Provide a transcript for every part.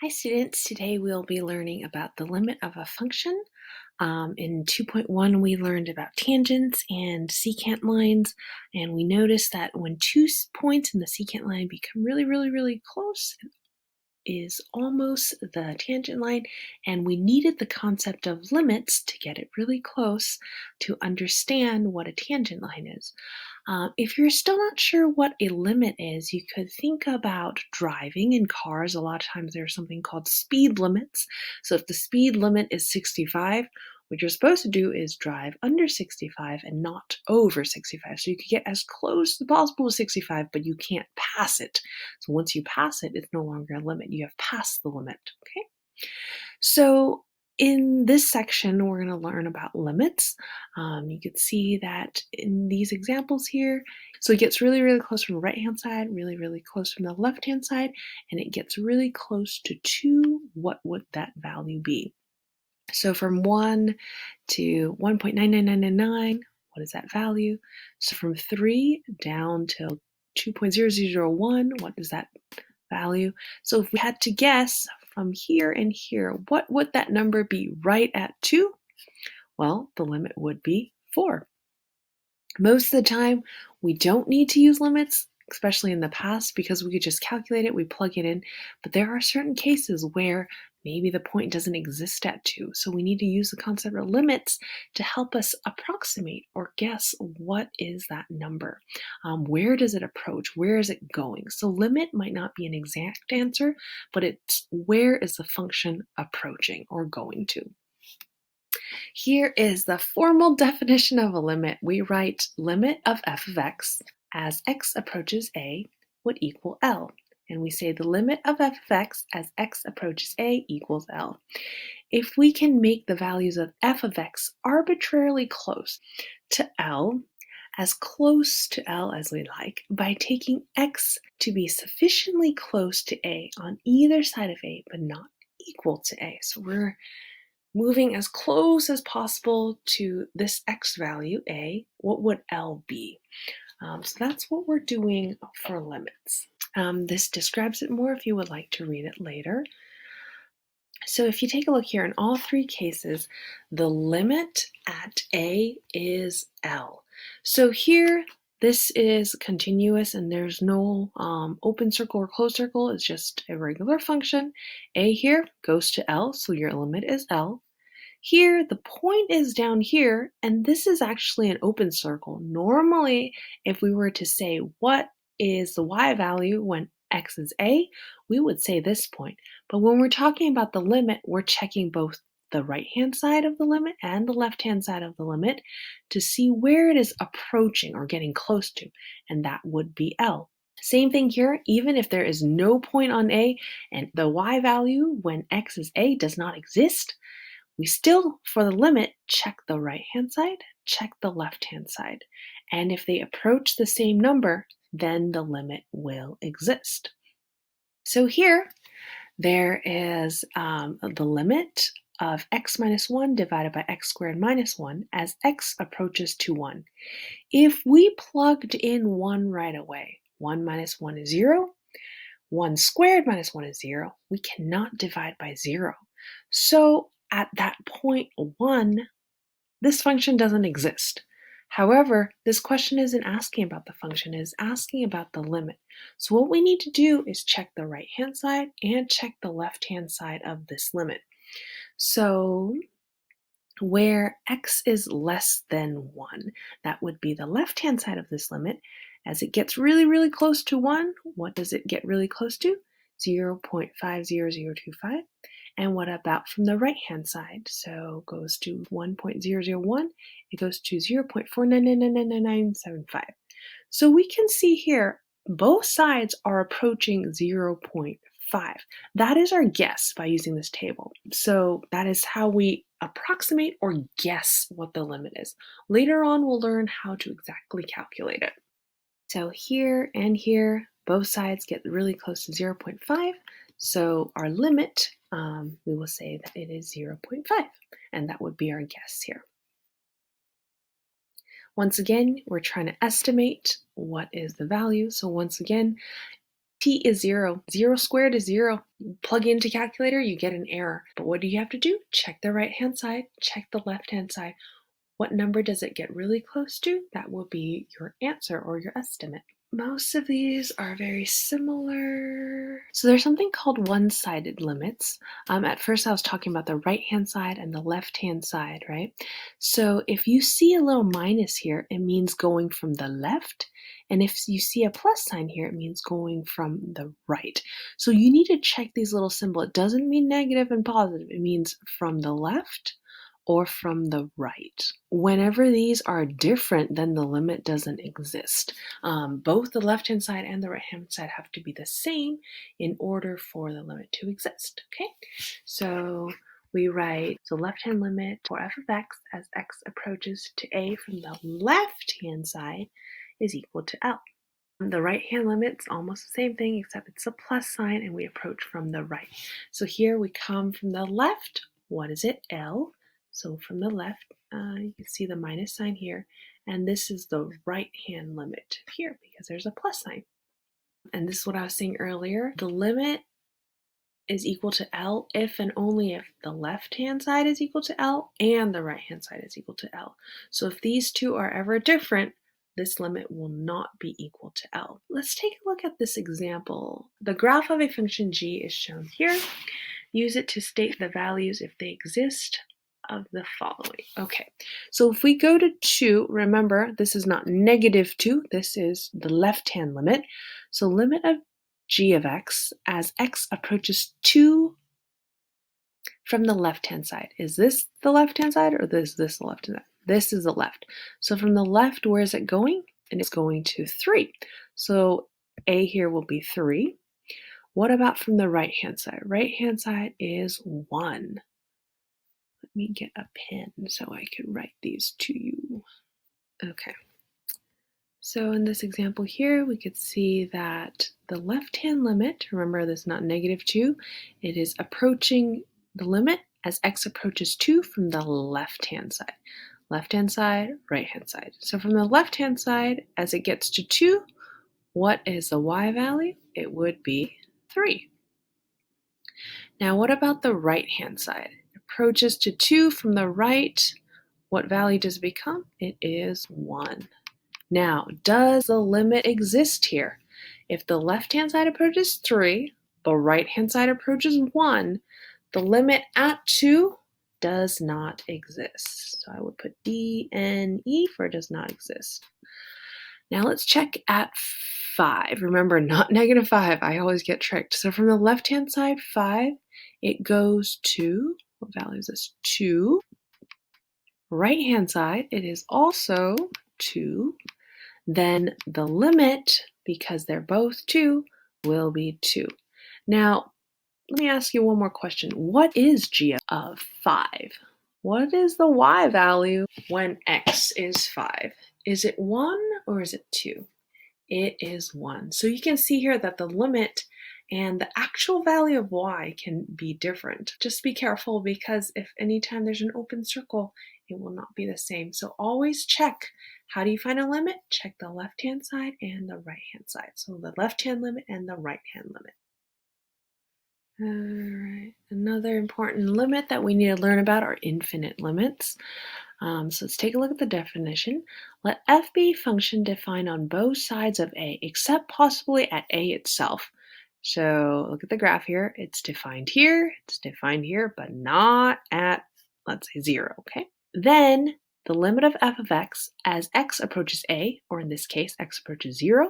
Hi students, today we'll be learning about the limit of a function. In 2.1 we learned about tangents and secant lines, and we noticed that when two points in the secant line become really close, is almost the tangent line, and we needed the concept of limits to get it really close to understand what a tangent line is. If you're still not sure what a limit is, you could think about driving in cars. A lot of times there's something called speed limits. So if the speed limit is 65, what you're supposed to do is drive under 65 and not over 65. So you could get as close as possible to 65, but you can't pass it. So once you pass it, it's no longer a limit. You have passed the limit, okay? So in this section, we're going to learn about limits. You can see that in these examples here, so it gets really close from the right-hand side, really close from the left-hand side, and it gets really close to 2. What would that value be? So from 1 to 1.99999, what is that value? So from 3 down to 2.0001, what is that value? So if we had to guess from here and here, what would that number be right at 2? Well, the limit would be 4. Most of the time, we don't need to use limits, especially in the past, because we could just calculate it, we plug it in. But there are certain cases where maybe the point doesn't exist at 2. So we need to use the concept of limits to help us approximate or guess what is that number. Where does it approach? Where is it going? So limit might not be an exact answer, but it's where is the function approaching or going to. Here is the formal definition of a limit. We write limit of f of x as x approaches a would equal L. And we say the limit of f of x as x approaches a equals L. If we can make the values of f of x arbitrarily close to L, as close to L as we like, by taking x to be sufficiently close to a on either side of a, but not equal to a. So we're moving as close as possible to this x value, a, what would L be? So that's what we're doing for limits. This describes it more if you would like to read it later. So if you take a look here, in all three cases, the limit at a is L. So here, this is continuous and there's no open circle or closed circle. It's just a regular function. A here goes to L, so your limit is L. Here, the point is down here, and this is actually an open circle. Normally, if we were to say what is the y value when x is a, we would say this point. But when we're talking about the limit, we're checking both the right-hand side of the limit and the left-hand side of the limit to see where it is approaching or getting close to, and that would be L. Same thing here, even if there is no point on a and the y value when x is a does not exist, we still, for the limit, check the right-hand side, check the left-hand side. And if they approach the same number, then the limit will exist. So here, there is the limit of x minus 1 divided by x squared minus 1 as x approaches to 1. If we plugged in 1 right away, 1 minus 1 is 0, 1 squared minus 1 is 0, we cannot divide by 0. So at that point 1, this function doesn't exist. However, this question isn't asking about the function, it's asking about the limit. So what we need to do is check the right-hand side and check the left-hand side of this limit. So where x is less than 1, that would be the left-hand side of this limit. As it gets really close to 1, what does it get really close to? 0.50025. And what about from the right-hand side? So it goes to 1.001, it goes to 0.4999975. So we can see here, both sides are approaching 0.5. That is our guess by using this table. So that is how we approximate or guess what the limit is. Later on, we'll learn how to exactly calculate it. So here and here, both sides get really close to 0.5. So our limit, we will say that it is 0.5, and that would be our guess here. Once again, we're trying to estimate what is the value. So once again, t is 0. 0 squared is 0. You plug into calculator, you get an error. But what do you have to do? Check the right-hand side, check the left-hand side. What number does it get really close to? That will be your answer or your estimate. Most of these are very similar. So there's something called one-sided limits. At first I was talking about the right-hand side and the left-hand side, right? So if you see a little minus here, it means going from the left. And if you see a plus sign here, it means going from the right. So you need to check these little symbols. It doesn't mean negative and positive. It means from the left or from the right. Whenever these are different, then the limit doesn't exist. Both the left-hand side and the right-hand side have to be the same in order for the limit to exist, okay? So we write the left-hand limit for f of x as x approaches to a from the left-hand side is equal to L. The right-hand limit's almost the same thing, except it's a plus sign and we approach from the right. So here we come from the left. What is it? L. So from the left, you can see the minus sign here, and this is the right-hand limit here because there's a plus sign. And this is what I was saying earlier. The limit is equal to L if and only if the left-hand side is equal to L and the right-hand side is equal to L. So if these two are ever different, this limit will not be equal to L. Let's take a look at this example. The graph of a function g is shown here. Use it to state the values if they exist of the following. Okay, so if we go to 2, remember this is not negative 2, this is the left-hand limit. So limit of g of x as x approaches 2 from the left-hand side. Is this the left-hand side or is this the left-hand side? This is the left. So from the left, where is it going? And it's going to 3. So a here will be 3. What about from the right-hand side? Right-hand side is 1. Let me get a pen so I can write these to you. Okay. So in this example here, we could see that the left-hand limit, remember this is not negative 2, it is approaching the limit as x approaches 2 from the left-hand side. Left-hand side, right-hand side. So from the left-hand side, as it gets to 2, what is the y value? It would be 3. Now what about the right-hand side? It approaches to 2 from the right. What value does it become? It is 1. Now, does the limit exist here? If the left-hand side approaches 3, the right-hand side approaches 1, the limit at 2 does not exist. So I would put DNE for does not exist. Now let's check at 5. Remember, not negative 5. I always get tricked. So from the left-hand side, 5, it goes to, what value is this? 2. Right-hand side, it is also 2. Then the limit, because they're both 2, will be 2. Now, let me ask you one more question. What is g of 5? What is the y value when x is 5? Is it 1 or is it 2? It is 1. So you can see here that the limit and the actual value of y can be different. Just be careful because if anytime there's an open circle, it will not be the same. So always check. How do you find a limit? Check the left-hand side and the right-hand side. So the left-hand limit and the right-hand limit. All right, another important limit that we need to learn about are infinite limits. So let's take a look at the definition. Let f be a function defined on both sides of a, except possibly at a itself. So look at the graph here. It's defined here, but not at, let's say, 0, okay? Then the limit of f of x as x approaches a, or in this case, x approaches 0,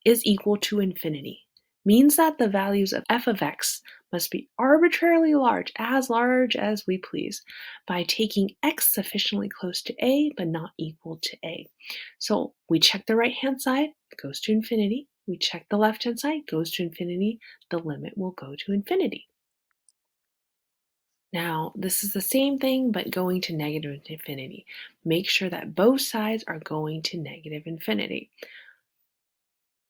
is equal to infinity. Means that the values of f of x must be arbitrarily large as we please, by taking x sufficiently close to a but not equal to a. So we check the right-hand side, it goes to infinity. We check the left-hand side, goes to infinity. The limit will go to infinity. Now, this is the same thing, but going to negative infinity. Make sure that both sides are going to negative infinity.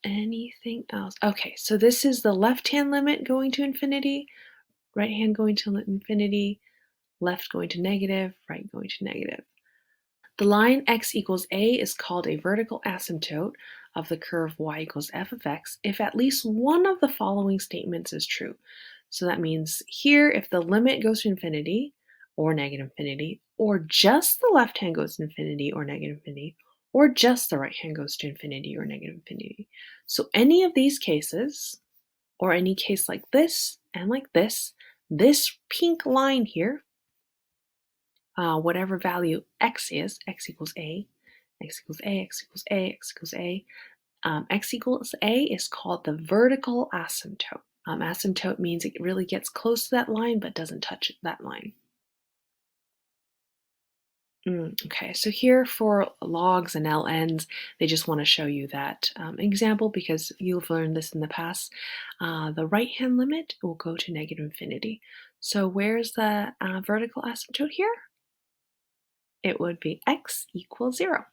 Anything else? Okay, so this is the left-hand limit going to infinity, right hand going to infinity, left going to negative, right going to negative. The line x equals a is called a vertical asymptote. of the curve y equals f of x if at least one of the following statements is true. So that means here, if the limit goes to infinity or negative infinity, or just the left hand goes to infinity or negative infinity, or just the right hand goes to infinity or negative infinity. So any of these cases, or any case like this and like this pink line here, whatever value x is, x equals a, x equals a, x equals a, x equals a, x equals a is called the vertical asymptote. Asymptote means it really gets close to that line but doesn't touch that line. Okay, so here for logs and ln's, they just want to show you that example because you've learned this in the past. The right-hand limit will go to negative infinity. So where's the vertical asymptote here? It would be x equals 0.